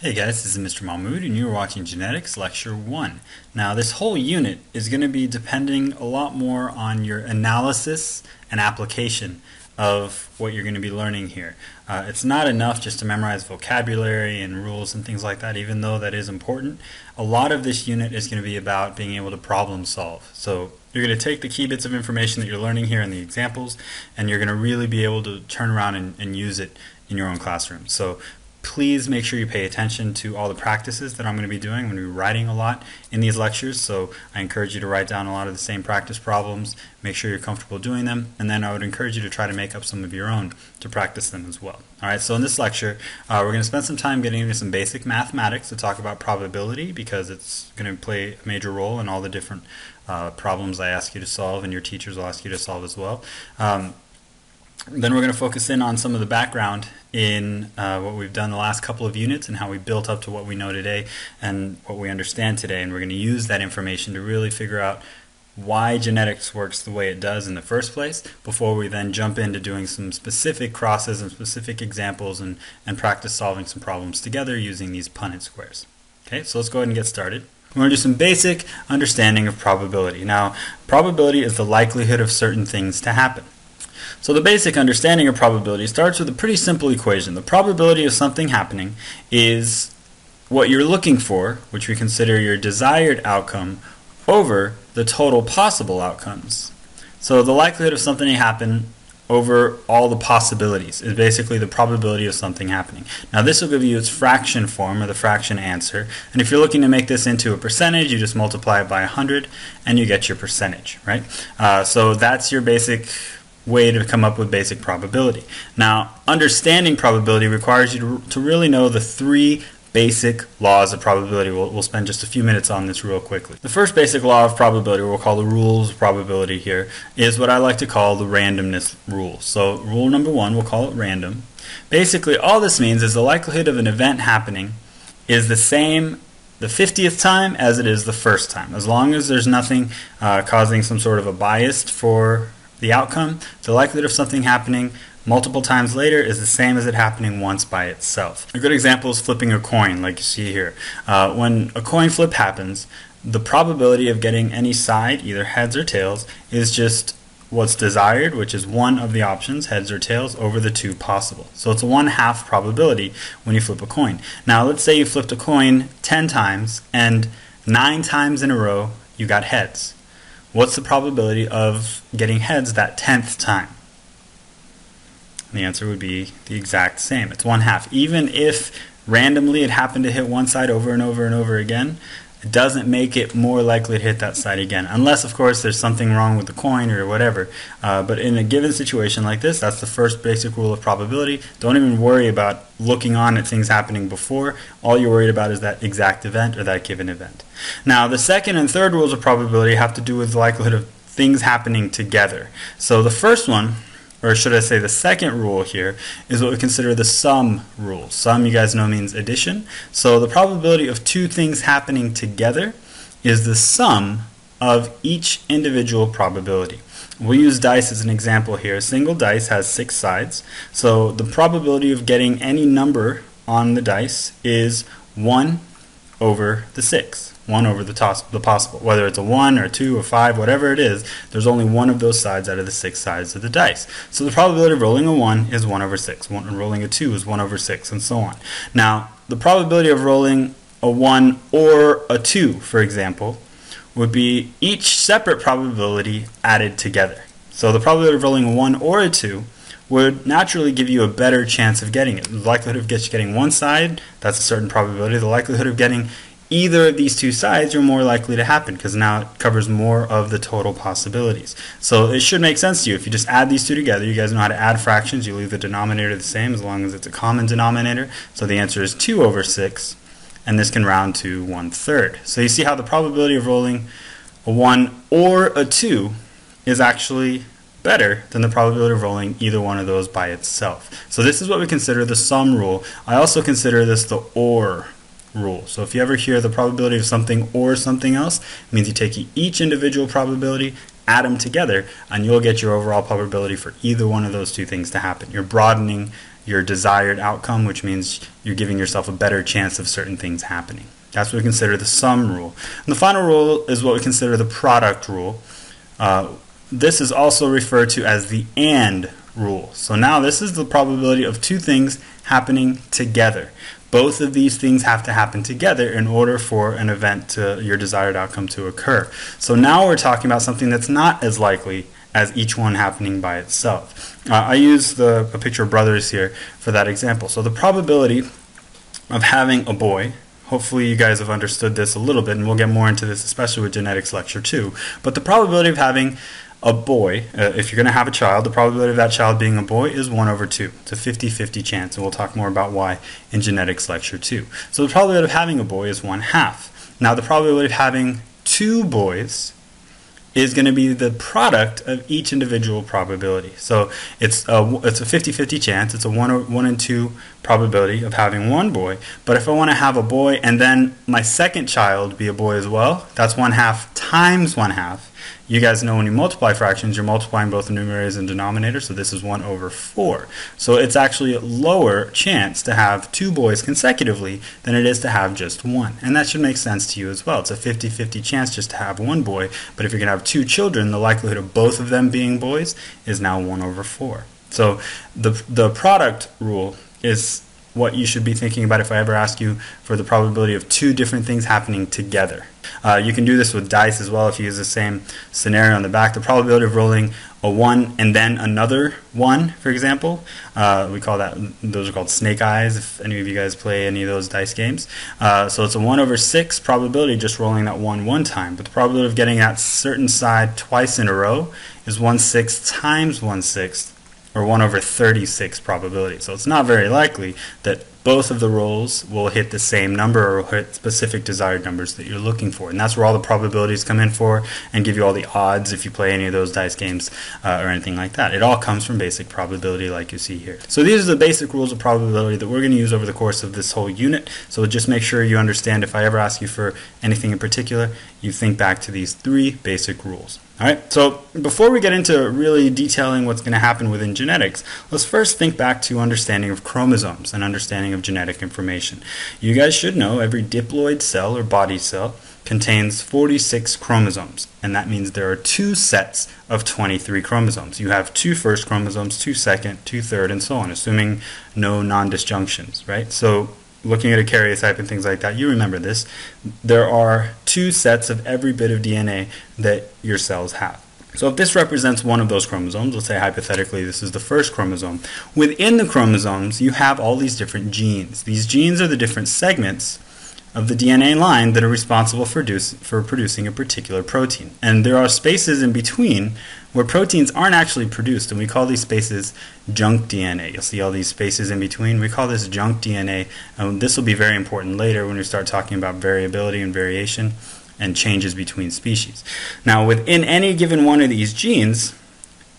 Hey guys, this is Mr. Mahmood and you're watching Genetics Lecture 1. Now this whole unit is going to be depending a lot more on your analysis and application of what you're going to be learning here. It's not enough just to memorize vocabulary and rules and things like that, even though that is important. A lot of this unit is going to be about being able to problem solve. So you're going to take the key bits of information that you're learning here in the examples and you're going to really be able to turn around and use it in your own classroom. So please make sure you pay attention to all the practices that I'm going to be doing. I'm going to be writing a lot in these lectures, so I encourage you to write down a lot of the same practice problems, make sure you're comfortable doing them, and then I would encourage you to try to make up some of your own to practice them as well. Alright, so in this lecture, we're going to spend some time getting into some basic mathematics to talk about probability, because it's going to play a major role in all the different problems I ask you to solve, and your teachers will ask you to solve as well. Then we're going to focus in on some of the background in what we've done the last couple of units and how we built up to what we know today and what we understand today. And we're going to use that information to really figure out why genetics works the way it does in the first place before we then jump into doing some specific crosses and specific examples and practice solving some problems together using these Punnett squares. Okay, so let's go ahead and get started. We're going to do some basic understanding of probability. Now, probability is the likelihood of certain things to happen. So the basic understanding of probability starts with a pretty simple equation. The probability of something happening is what you're looking for, which we consider your desired outcome, over the total possible outcomes. So the likelihood of something to happen over all the possibilities is basically the probability of something happening. Now this will give you its fraction form, or the fraction answer, and if you're looking to make this into a percentage, you just multiply it by 100 and you get your percentage, right? So that's your basic way to come up with basic probability. Now, understanding probability requires you to really know the three basic laws of probability. We'll spend just a few minutes on this real quickly. The first basic law of probability, we'll call the rules of probability here, is what I like to call the randomness rule. So rule number one, we'll call it random. Basically, all this means is the likelihood of an event happening is the same the 50th time as it is the first time. As long as there's nothing causing some sort of a bias for the outcome, the likelihood of something happening multiple times later is the same as it happening once by itself. A good example is flipping a coin, like you see here. When a coin flip happens, the probability of getting any side, either heads or tails, is just what's desired, which is one of the options, heads or tails, over the two possible. So it's a 1/2 probability when you flip a coin. Now let's say you flipped a coin 10 times and 9 times in a row you got heads. What's the probability of getting heads that 10th time? The answer would be the exact same. It's 1/2. Even if randomly it happened to hit one side over and over and over again, it doesn't make it more likely to hit that side again. Unless, of course, there's something wrong with the coin or whatever. But in a given situation like this, that's the first basic rule of probability. Don't even worry about looking on at things happening before. All you're worried about is that exact event or that given event. Now, the second and third rules of probability have to do with the likelihood of things happening together. So the first one, or should I say the second rule here, is what we consider the sum rule. Sum, you guys know, means addition. So the probability of two things happening together is the sum of each individual probability. We'll use dice as an example here. A single dice has 6 sides. So the probability of getting any number on the dice is 1 over the 6. 1 over the possible. Whether it's a 1 or 2 or 5, whatever it is, there's only one of those sides out of the 6 sides of the dice. So the probability of rolling a 1 is 1 over 6. Rolling a 2 is 1 over 6, and so on. Now, the probability of rolling a 1 or a 2, for example, would be each separate probability added together. So the probability of rolling a 1 or a 2 would naturally give you a better chance of getting it. The likelihood of getting one side, that's a certain probability. The likelihood of getting either of these two sides are more likely to happen because now it covers more of the total possibilities. So it should make sense to you. If you just add these two together, you guys know how to add fractions. You leave the denominator the same as long as it's a common denominator. So the answer is 2 over 6, and this can round to 1/3. So you see how the probability of rolling a 1 or a 2 is actually better than the probability of rolling either one of those by itself. So this is what we consider the sum rule. I also consider this the OR rule. So if you ever hear the probability of something or something else, it means you take each individual probability, add them together, and you'll get your overall probability for either one of those two things to happen. You're broadening your desired outcome, which means you're giving yourself a better chance of certain things happening. That's what we consider the sum rule. And the final rule is what we consider the product rule. This is also referred to as the AND rule. So now this is the probability of two things happening together. Both of these things have to happen together in order for an event to your desired outcome to occur. So now we're talking about something that's not as likely as each one happening by itself. I use a picture of brothers here for that example. So the probability of having a boy, hopefully you guys have understood this a little bit, and we'll get more into this especially with genetics lecture 2, but the probability of having a boy, if you're going to have a child, the probability of that child being a boy is 1 over 2. It's a 50-50 chance, and we'll talk more about why in genetics lecture 2. So the probability of having a boy is 1/2. Now the probability of having 2 boys is going to be the product of each individual probability. So it's a 50-50 chance. It's a 1 in 2 probability of having 1 boy. But if I want to have a boy and then my second child be a boy as well, that's 1/2 times 1/2. You guys know when you multiply fractions, you're multiplying both the numerators and denominators, so this is 1 over 4. So it's actually a lower chance to have 2 boys consecutively than it is to have just 1. And that should make sense to you as well. It's a 50-50 chance just to have 1 boy, but if you're going to have 2 children, the likelihood of both of them being boys is now 1 over 4. So the product rule is what you should be thinking about if I ever ask you for the probability of 2 different things happening together. You can do this with dice as well if you use the same scenario on the back. The probability of rolling a 1 and then another 1, for example, we call that, those are called snake eyes if any of you guys play any of those dice games. So it's a 1 over 6 probability just rolling that 1 one time, but the probability of getting that certain side twice in a row is 1/6 times 1/6, or 1 over 36 probability. So it's not very likely that both of the rolls will hit the same number or hit specific desired numbers that you're looking for. And that's where all the probabilities come in for and give you all the odds if you play any of those dice games or anything like that. It all comes from basic probability like you see here. So these are the basic rules of probability that we're going to use over the course of this whole unit. So just make sure you understand if I ever ask you for anything in particular, you think back to these 3 basic rules. Alright, so before we get into really detailing what's going to happen within genetics, let's first think back to understanding of chromosomes and understanding of genetic information. You guys should know every diploid cell or body cell contains 46 chromosomes, and that means there are 2 sets of 23 chromosomes. You have 2 first chromosomes, 2 second, 2 third, and so on, assuming no non-disjunctions, right? So looking at a karyotype and things like that, you remember this. There are 2 sets of every bit of DNA that your cells have. So if this represents one of those chromosomes, let's say hypothetically this is the first chromosome, within the chromosomes you have all these different genes. These genes are the different segments of the DNA line that are responsible for producing a particular protein. And there are spaces in between where proteins aren't actually produced, and we call these spaces junk DNA. You'll see all these spaces in between. We call this junk DNA, and this will be very important later when we start talking about variability and variation and changes between species. Now, within any given one of these genes,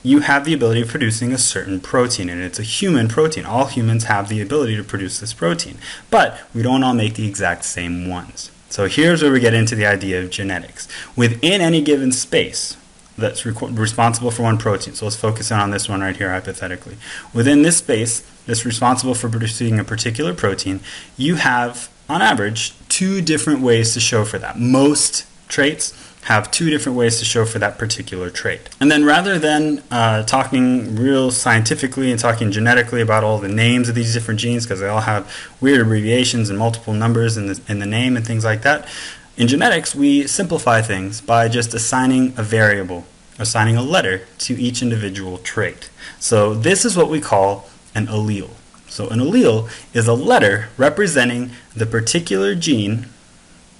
you have the ability of producing a certain protein, and it's a human protein. All humans have the ability to produce this protein, but we don't all make the exact same ones. So here's where we get into the idea of genetics. Within any given space that's responsible for one protein, so let's focus on this one right here hypothetically. Within this space that's responsible for producing a particular protein, you have, on average, 2 different ways to show for that. Most traits have 2 different ways to show for that particular trait. And then rather than talking real scientifically and talking genetically about all the names of these different genes, because they all have weird abbreviations and multiple numbers in the name and things like that, in genetics we simplify things by just assigning a variable, assigning a letter to each individual trait. So this is what we call an allele. So an allele is a letter representing the particular gene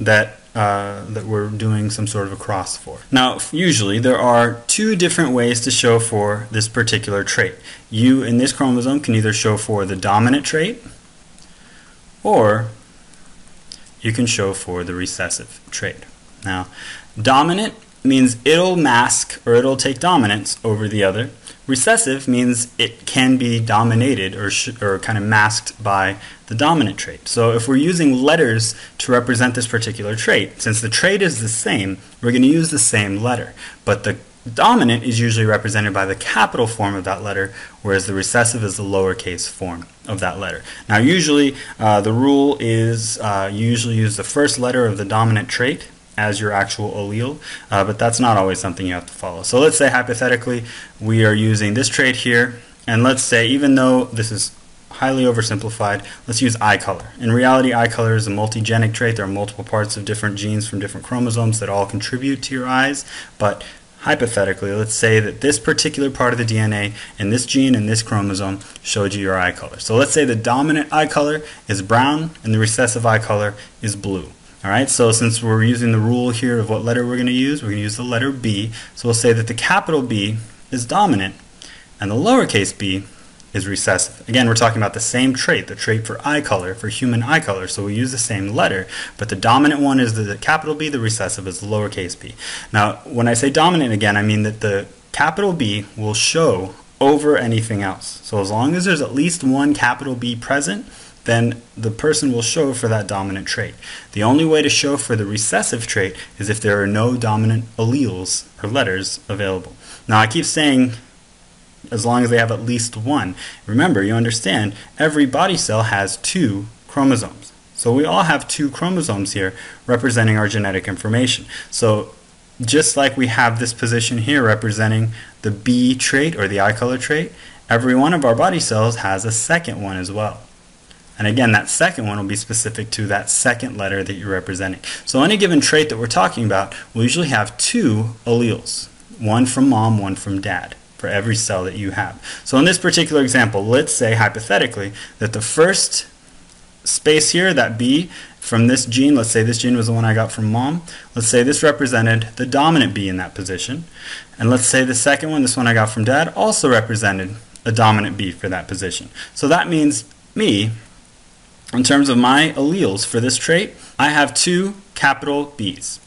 that we're doing some sort of a cross for. Now, usually there are 2 different ways to show for this particular trait. You in this chromosome can either show for the dominant trait, or you can show for the recessive trait. Now, dominant means it'll mask or it'll take dominance over the other. Recessive means it can be dominated or kind of masked by the dominant trait. So if we're using letters to represent this particular trait, since the trait is the same, we're going to use the same letter. But the dominant is usually represented by the capital form of that letter, whereas the recessive is the lowercase form of that letter. Now usually the rule is you usually use the first letter of the dominant trait as your actual allele, but that's not always something you have to follow. So let's say hypothetically we are using this trait here, and let's say, even though this is highly oversimplified, let's use eye color. In reality, eye color is a multigenic trait. There are multiple parts of different genes from different chromosomes that all contribute to your eyes, but hypothetically, let's say that this particular part of the DNA in this gene and this chromosome showed you your eye color. So let's say the dominant eye color is brown and the recessive eye color is blue. Alright, so since we're using the rule here of what letter we're going to use the letter B. So we'll say that the capital B is dominant and the lowercase b is recessive. Again, we're talking about the same trait, the trait for eye color, for human eye color, so we use the same letter, but the dominant one is the capital B, the recessive is the lowercase b. Now, when I say dominant again, I mean that the capital B will show over anything else. So as long as there's at least one capital B present, then the person will show for that dominant trait. The only way to show for the recessive trait is if there are no dominant alleles or letters available. Now, I keep saying as long as they have at least one. Remember, you understand, every body cell has 2 chromosomes. So we all have 2 chromosomes here representing our genetic information. So just like we have this position here representing the B trait or the eye color trait, every one of our body cells has a second one as well. And again, that second one will be specific to that second letter that you're representing. So any given trait that we're talking about will usually have 2 alleles, one from mom, one from dad, for every cell that you have. So in this particular example, let's say hypothetically that the first space here, that B, from this gene, let's say this gene was the one I got from mom, let's say this represented the dominant B in that position, and let's say the second one, this one I got from dad, also represented a dominant B for that position. So that means me, in terms of my alleles for this trait, I have 2 capital B's.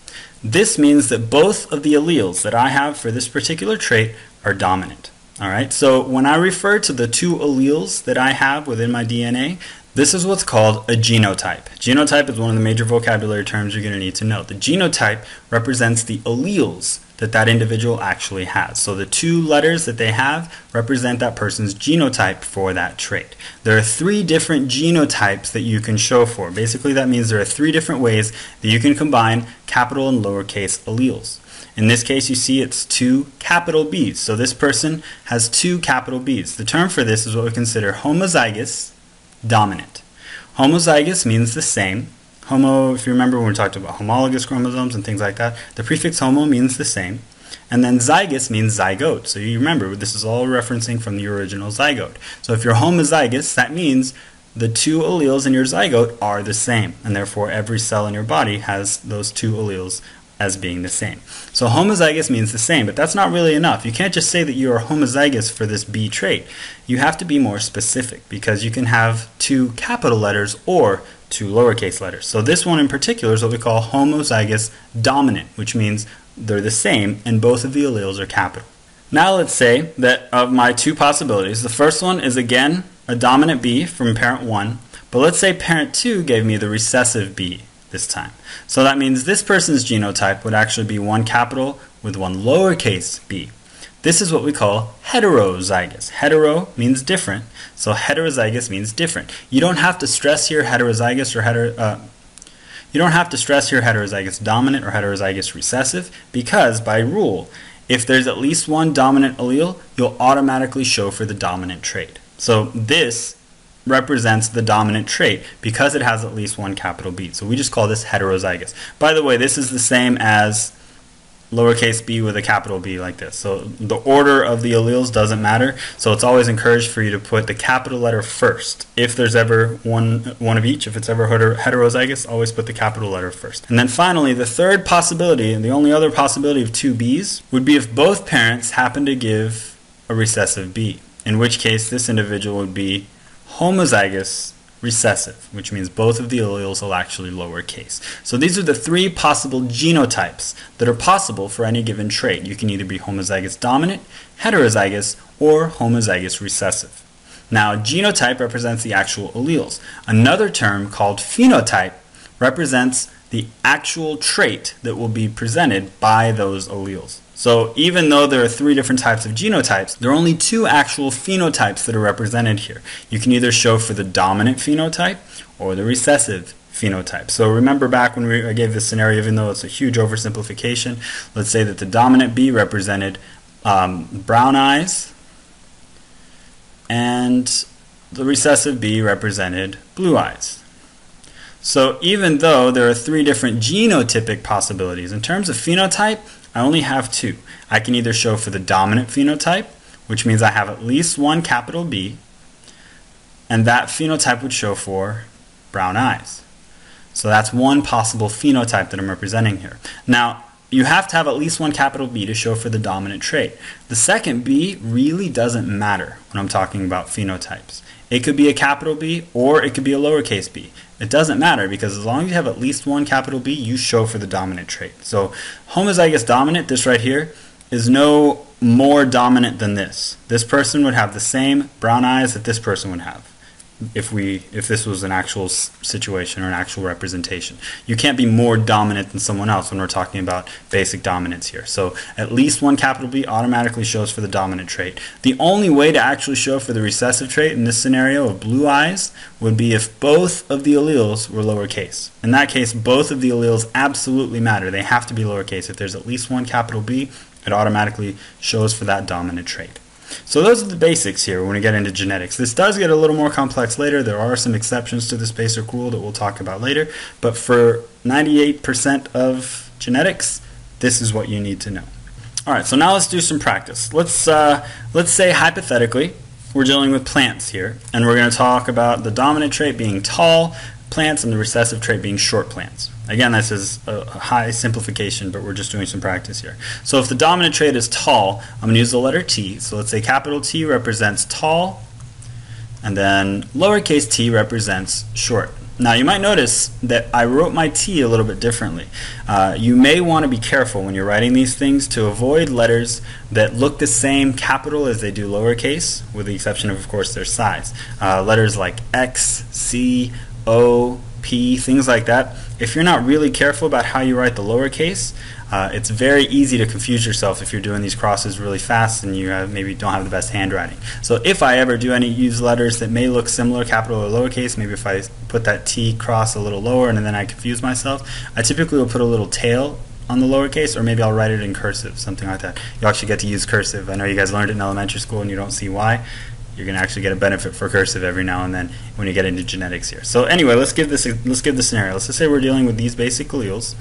This means that both of the alleles that I have for this particular trait are dominant. Alright, so when I refer to the 2 alleles that I have within my DNA, this is what's called a genotype. Genotype is one of the major vocabulary terms you're going to need to know. The genotype represents the alleles that that individual actually has. So the 2 letters that they have represent that person's genotype for that trait. There are 3 different genotypes that you can show for. Basically, that means there are 3 different ways that you can combine capital and lowercase alleles. In this case, you see it's 2 capital B's. So this person has 2 capital B's. The term for this is what we consider homozygous dominant. Homozygous means the same. Homo, if you remember when we talked about homologous chromosomes and things like that, the prefix homo means the same. And then zygous means zygote. So you remember, this is all referencing from the original zygote. So if you're homozygous, that means the 2 alleles in your zygote are the same. And therefore, every cell in your body has those 2 alleles as being the same. So homozygous means the same, but that's not really enough. You can't just say that you are homozygous for this B trait. You have to be more specific, because you can have 2 capital letters or 2 lowercase letters. So this one in particular is what we call homozygous dominant, which means they're the same and both of the alleles are capital. Now let's say that of my 2 possibilities, the first one is again a dominant B from parent 1, but let's say parent 2 gave me the recessive B this time. So that means this person's genotype would actually be 1 capital with 1 lowercase b. This is what we call heterozygous. Hetero means different, so heterozygous means different. You don't have to stress here heterozygous or heterozygous dominant or heterozygous recessive, because by rule, if there's at least 1 dominant allele, you'll automatically show for the dominant trait. So this represents the dominant trait because it has at least 1 capital B. So we just call this heterozygous. By the way, this is the same as lowercase b with a capital B like this. So the order of the alleles doesn't matter. So it's always encouraged for you to put the capital letter first. If there's ever one of each, if it's ever heterozygous, always put the capital letter first. And then finally, the third possibility, and the only other possibility of 2 B's, would be if both parents happen to give a recessive B, in which case this individual would be homozygous recessive, which means both of the alleles will actually lowercase. So these are the 3 possible genotypes that are possible for any given trait. You can either be homozygous dominant, heterozygous, or homozygous recessive. Now, genotype represents the actual alleles. Another term called phenotype represents the actual trait that will be presented by those alleles. So even though there are 3 different types of genotypes, there are only 2 actual phenotypes that are represented here. You can either show for the dominant phenotype or the recessive phenotype. So remember back when I gave this scenario, even though it's a huge oversimplification, let's say that the dominant B represented brown eyes and the recessive B represented blue eyes. So even though there are 3 different genotypic possibilities, in terms of phenotype, I only have 2. I can either show for the dominant phenotype, which means I have at least one capital B, and that phenotype would show for brown eyes. So that's one possible phenotype that I'm representing here. Now, you have to have at least one capital B to show for the dominant trait. The second B really doesn't matter when I'm talking about phenotypes. It could be a capital B or it could be a lowercase b. It doesn't matter because as long as you have at least one capital B, you show for the dominant trait. So homozygous dominant, this right here, is no more dominant than this. This person would have the same brown eyes that this person would have if this was an actual situation or an actual representation. You can't be more dominant than someone else when we're talking about basic dominance here. So at least one capital B automatically shows for the dominant trait. The only way to actually show for the recessive trait in this scenario of blue eyes would be if both of the alleles were lowercase. In that case, both of the alleles absolutely matter. They have to be lowercase. If there's at least one capital B, it automatically shows for that dominant trait. So those are the basics here when we get into genetics. This does get a little more complex later. There are some exceptions to this basic rule that we'll talk about later. But for 98% of genetics, this is what you need to know. All right, so now let's do some practice. Let's say hypothetically we're dealing with plants here, and we're going to talk about the dominant trait being tall plants and the recessive trait being short plants. Again, this is a high simplification, but we're just doing some practice here. So if the dominant trait is tall, I'm going to use the letter T. So let's say capital T represents tall, and then lowercase t represents short. Now you might notice that I wrote my T a little bit differently. You may want to be careful when you're writing these things to avoid letters that look the same capital as they do lowercase, with the exception of course, their size. Letters like X, C, O, P, things like that. If you're not really careful about how you write the lowercase, it's very easy to confuse yourself if you're doing these crosses really fast and you maybe don't have the best handwriting. So if I ever do use letters that may look similar, capital or lowercase, maybe if I put that T cross a little lower and then I confuse myself, I typically will put a little tail on the lowercase, or maybe I'll write it in cursive, something like that. You actually get to use cursive. I know you guys learned it in elementary school and you don't see why. You're going to actually get a benefit for cursive every now and then when you get into genetics here. So anyway, let's give the scenario. Let's just say we're dealing with these basic alleles.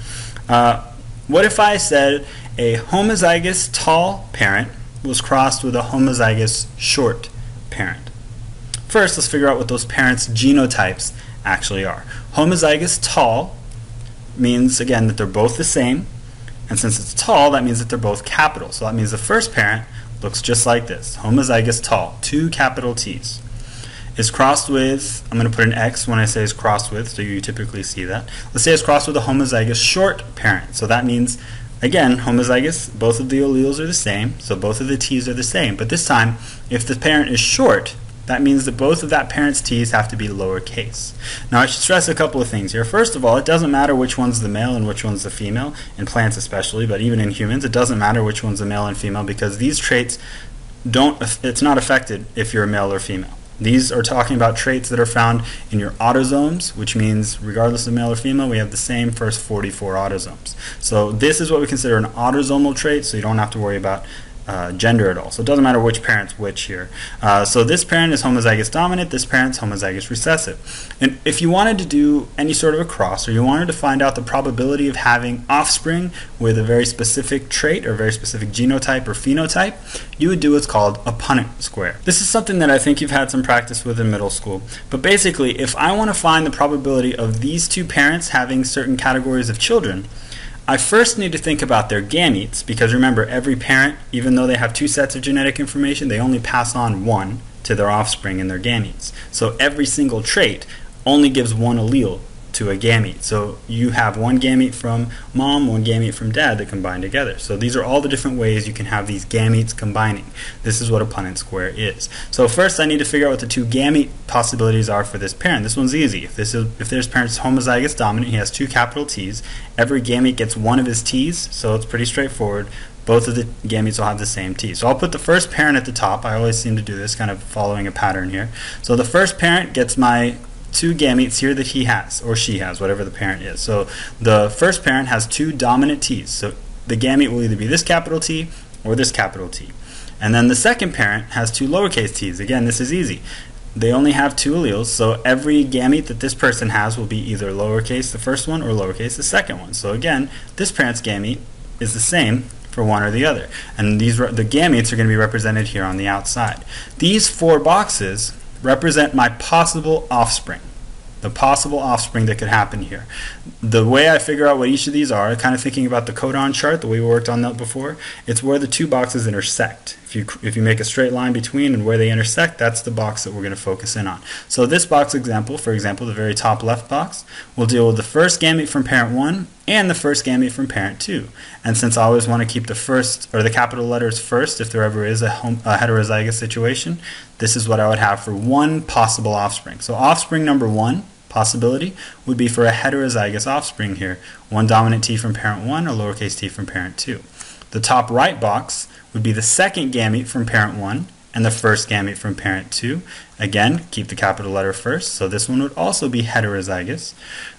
What if I said a homozygous tall parent was crossed with a homozygous short parent? First, let's figure out what those parents' genotypes actually are. Homozygous tall means, again, that they're both the same. And since it's tall, that means that they're both capital. So that means the first parent looks just like this. Homozygous tall, 2 capital T's. Is crossed with, I'm going to put an X when I say is crossed with, so you typically see that. Let's say it's crossed with a homozygous short parent. So that means, again, homozygous, both of the alleles are the same, so both of the T's are the same. But this time, if the parent is short, that means that both of that parent's T's have to be lowercase. Now I should stress a couple of things here. First of all, it doesn't matter which one's the male and which one's the female, in plants especially, but even in humans, it doesn't matter which one's the male and female because these traits it's not affected if you're a male or female. These are talking about traits that are found in your autosomes, which means regardless of male or female, we have the same first 44 autosomes. So this is what we consider an autosomal trait, so you don't have to worry about gender at all. So it doesn't matter which parent's which here. So this parent is homozygous dominant, this parent's homozygous recessive. And if you wanted to do any sort of a cross, or you wanted to find out the probability of having offspring with a very specific trait or very specific genotype or phenotype, you would do what's called a Punnett square. This is something that I think you've had some practice with in middle school. But basically, if I want to find the probability of these 2 parents having certain categories of children, I first need to think about their gametes, because remember, every parent, even though they have 2 sets of genetic information, they only pass on 1 to their offspring in their gametes. So every single trait only gives 1 allele to a gamete. So you have one gamete from mom, one gamete from dad that combine together. So these are all the different ways you can have these gametes combining. This is what a Punnett square is. So first I need to figure out what the two gamete possibilities are for this parent. This one's easy. If this parent's homozygous dominant, he has two capital T's. Every gamete gets one of his T's, so it's pretty straightforward. Both of the gametes will have the same T. So I'll put the first parent at the top. I always seem to do this, kind of following a pattern here. So the first parent gets my two gametes here that he has, or she has, whatever the parent is. So the first parent has two dominant T's. So the gamete will either be this capital T or this capital T. And then the second parent has two lowercase t's. Again, this is easy. They only have two alleles, so every gamete that this person has will be either lowercase the first one or lowercase the second one. So again, this parent's gamete is the same for one or the other. And the gametes are going to be represented here on the outside. These four boxes represent my possible offspring. The possible offspring that could happen here. The way I figure out what each of these are, kind of thinking about the codon chart, the way we worked on that before, it's where the two boxes intersect. If you make a straight line between and where they intersect, that's the box that we're going to focus in on. So this box example, for example, the very top left box, will deal with the first gamete from parent 1 and the first gamete from parent 2. And since I always want to keep the first, or the capital letters first, if there ever is a heterozygous situation, this is what I would have for one possible offspring. So offspring number 1 possibility would be for a heterozygous offspring here. One dominant T from parent 1 or lowercase t from parent 2. The top right box would be the second gamete from parent 1 and the first gamete from parent 2. Again, keep the capital letter first, so this one would also be heterozygous.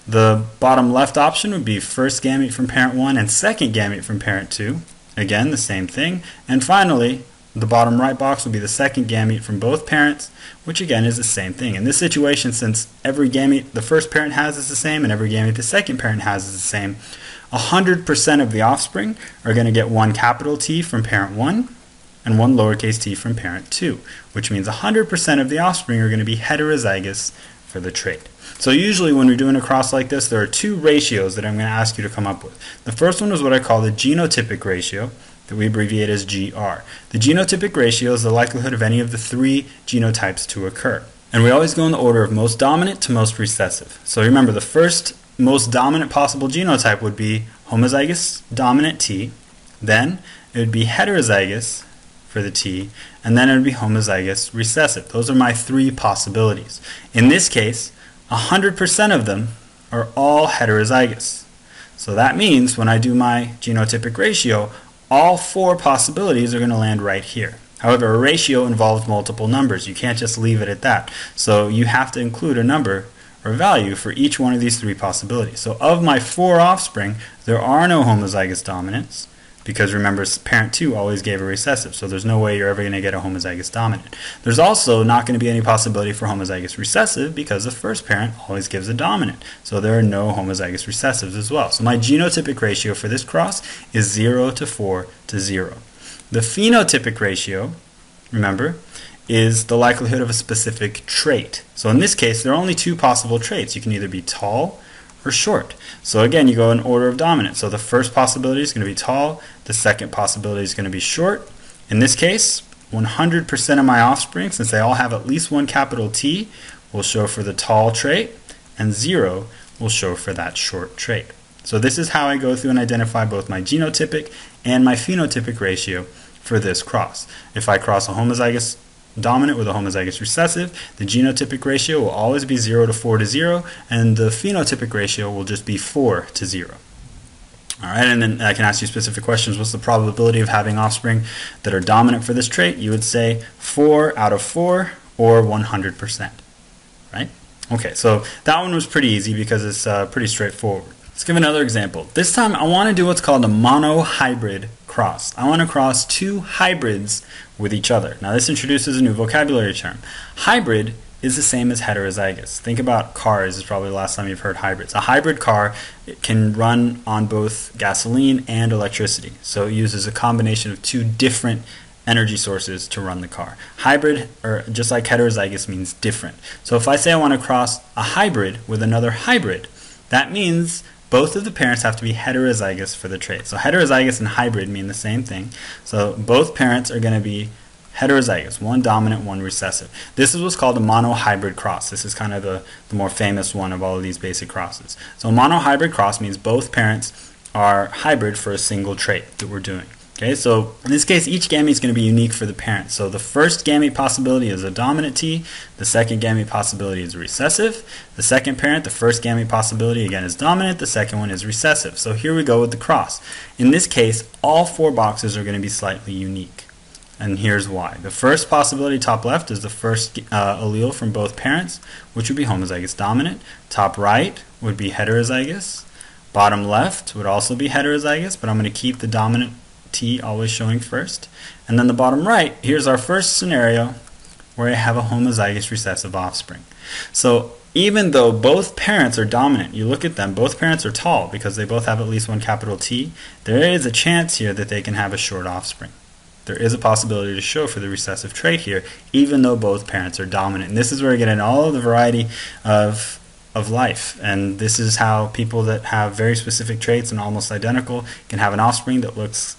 The bottom left option would be first gamete from parent 1 and second gamete from parent 2. Again, the same thing. And finally, the bottom right box will be the second gamete from both parents, which again is the same thing. In this situation, since every gamete the first parent has is the same and every gamete the second parent has is the same, 100% of the offspring are going to get one capital T from parent 1 and one lowercase t from parent 2, which means 100% of the offspring are going to be heterozygous for the trait. So usually when we're doing a cross like this, there are two ratios that I'm going to ask you to come up with. The first one is what I call the genotypic ratio, that we abbreviate as GR. The genotypic ratio is the likelihood of any of the three genotypes to occur. And we always go in the order of most dominant to most recessive. So remember, the first most dominant possible genotype would be homozygous dominant T, then it would be heterozygous for the T, and then it would be homozygous recessive. Those are my three possibilities. In this case, 100% of them are all heterozygous. So that means when I do my genotypic ratio, all four possibilities are going to land right here. However, a ratio involves multiple numbers. You can't just leave it at that. So you have to include a number or value for each one of these three possibilities. So of my four offspring, there are no homozygous dominants, because remember, parent 2 always gave a recessive, so there's no way you're ever going to get a homozygous dominant. There's also not going to be any possibility for homozygous recessive because the first parent always gives a dominant, so there are no homozygous recessives as well. So my genotypic ratio for this cross is 0 to 4 to 0. The phenotypic ratio, remember, is the likelihood of a specific trait. So in this case, there are only two possible traits. You can either be tall or short. So again, you go in order of dominance. So the first possibility is going to be tall, the second possibility is going to be short. In this case, 100% of my offspring, since they all have at least one capital T, will show for the tall trait, and 0 will show for that short trait. So this is how I go through and identify both my genotypic and my phenotypic ratio for this cross. If I cross a homozygous dominant with a homozygous recessive, the genotypic ratio will always be 0 to 4 to 0, and the phenotypic ratio will just be 4 to 0. Alright, and then I can ask you specific questions. What's the probability of having offspring that are dominant for this trait? You would say 4 out of 4 or 100%. Right? Okay, so that one was pretty easy because it's pretty straightforward. Let's give another example. This time I want to do what's called a monohybrid cross. I want to cross two hybrids with each other. Now this introduces a new vocabulary term. Hybrid is the same as heterozygous. Think about cars. It's probably the last time you've heard hybrids. A hybrid car can run on both gasoline and electricity. So it uses a combination of two different energy sources to run the car. Hybrid, or just like heterozygous, means different. So if I say I want to cross a hybrid with another hybrid, that means both of the parents have to be heterozygous for the trait. So heterozygous and hybrid mean the same thing. So both parents are going to be heterozygous, one dominant, one recessive. This is what's called a monohybrid cross. This is kind of the more famous one of all of these basic crosses. So a monohybrid cross means both parents are hybrid for a single trait that we're doing. Okay, so in this case, each gamete is going to be unique for the parent. So the first gamete possibility is a dominant T, the second gamete possibility is recessive, the second parent, the first gamete possibility again is dominant, the second one is recessive. So here we go with the cross. In this case, all 4 boxes are going to be slightly unique. And here's why. The first possibility, top left, is the first allele from both parents, which would be homozygous dominant. Top right would be heterozygous. Bottom left would also be heterozygous, but I'm going to keep the dominant T always showing first. And then the bottom right, here's our first scenario where I have a homozygous recessive offspring. So even though both parents are dominant, you look at them, both parents are tall because they both have at least one capital T, there is a chance here that they can have a short offspring. There is a possibility to show for the recessive trait here, even though both parents are dominant. And this is where we get in all of the variety of life, and this is how people that have very specific traits and almost identical can have an offspring that looks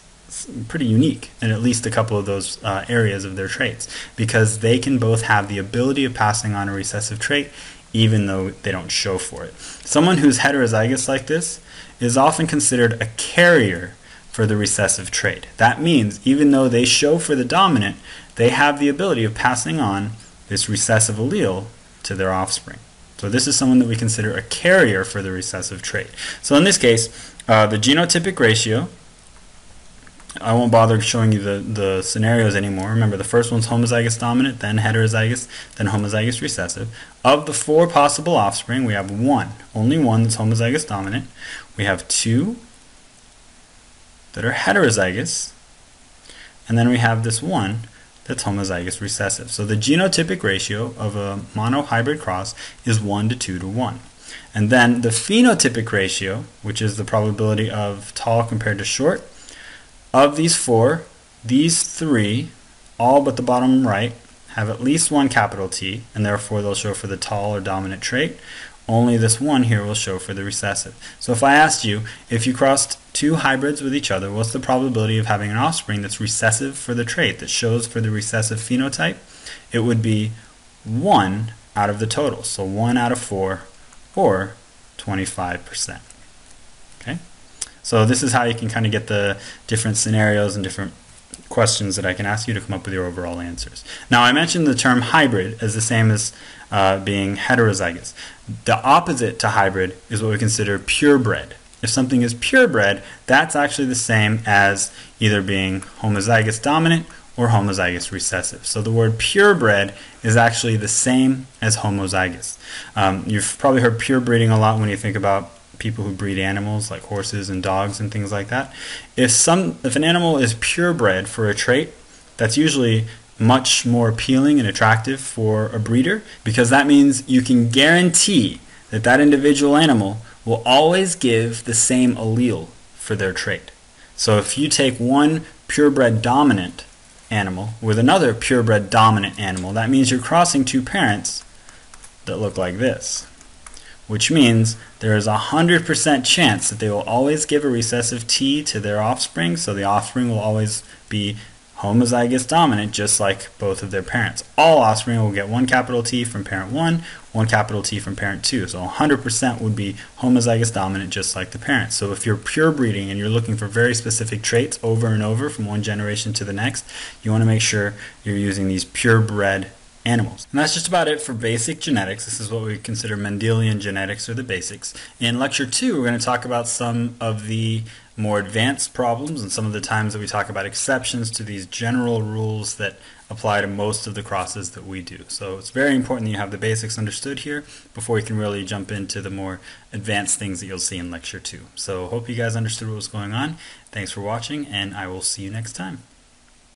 pretty unique in at least a couple of those areas of their traits, because they can both have the ability of passing on a recessive trait even though they don't show for it. Someone who's heterozygous like this is often considered a carrier for the recessive trait. That means even though they show for the dominant, they have the ability of passing on this recessive allele to their offspring. So this is someone that we consider a carrier for the recessive trait. So in this case, the genotypic ratio, I won't bother showing you the scenarios anymore. Remember, the first one's homozygous dominant, then heterozygous, then homozygous recessive. Of the 4 possible offspring, we have one, only one that's homozygous dominant. We have 2 that are heterozygous, and then we have this one that's homozygous recessive. So the genotypic ratio of a monohybrid cross is 1 to 2 to 1. And then the phenotypic ratio, which is the probability of tall compared to short, of these 4, these 3, all but the bottom right, have at least one capital T, and therefore they'll show for the tall or dominant trait. Only this one here will show for the recessive. So if I asked you, if you crossed 2 hybrids with each other, what's the probability of having an offspring that's recessive for the trait, that shows for the recessive phenotype? It would be 1 out of the total. So 1 out of 4, or 25%. Okay? So this is how you can kind of get the different scenarios and different questions that I can ask you to come up with your overall answers. Now, I mentioned the term hybrid as the same as being heterozygous. The opposite to hybrid is what we consider purebred. If something is purebred, that's actually the same as either being homozygous dominant or homozygous recessive. So the word purebred is actually the same as homozygous. You've probably heard pure breeding a lot when you think about people who breed animals like horses and dogs and things like that. If an animal is purebred for a trait, that's usually much more appealing and attractive for a breeder, because that means you can guarantee that that individual animal will always give the same allele for their trait. So if you take one purebred dominant animal with another purebred dominant animal, that means you're crossing 2 parents that look like this, which means there is a 100% chance that they will always give a recessive T to their offspring, so the offspring will always be homozygous dominant, just like both of their parents. All offspring will get 1 capital T from parent 1, 1 capital T from parent 2. So 100% would be homozygous dominant, just like the parents. So if you're pure breeding and you're looking for very specific traits over and over from one generation to the next, you want to make sure you're using these purebred animals. And that's just about it for basic genetics. This is what we consider Mendelian genetics, or the basics. In lecture 2, we're going to talk about some of the more advanced problems and some of the times that we talk about exceptions to these general rules that apply to most of the crosses that we do. So it's very important that you have the basics understood here before you can really jump into the more advanced things that you'll see in lecture 2. So hope you guys understood what was going on. Thanks for watching, and I will see you next time.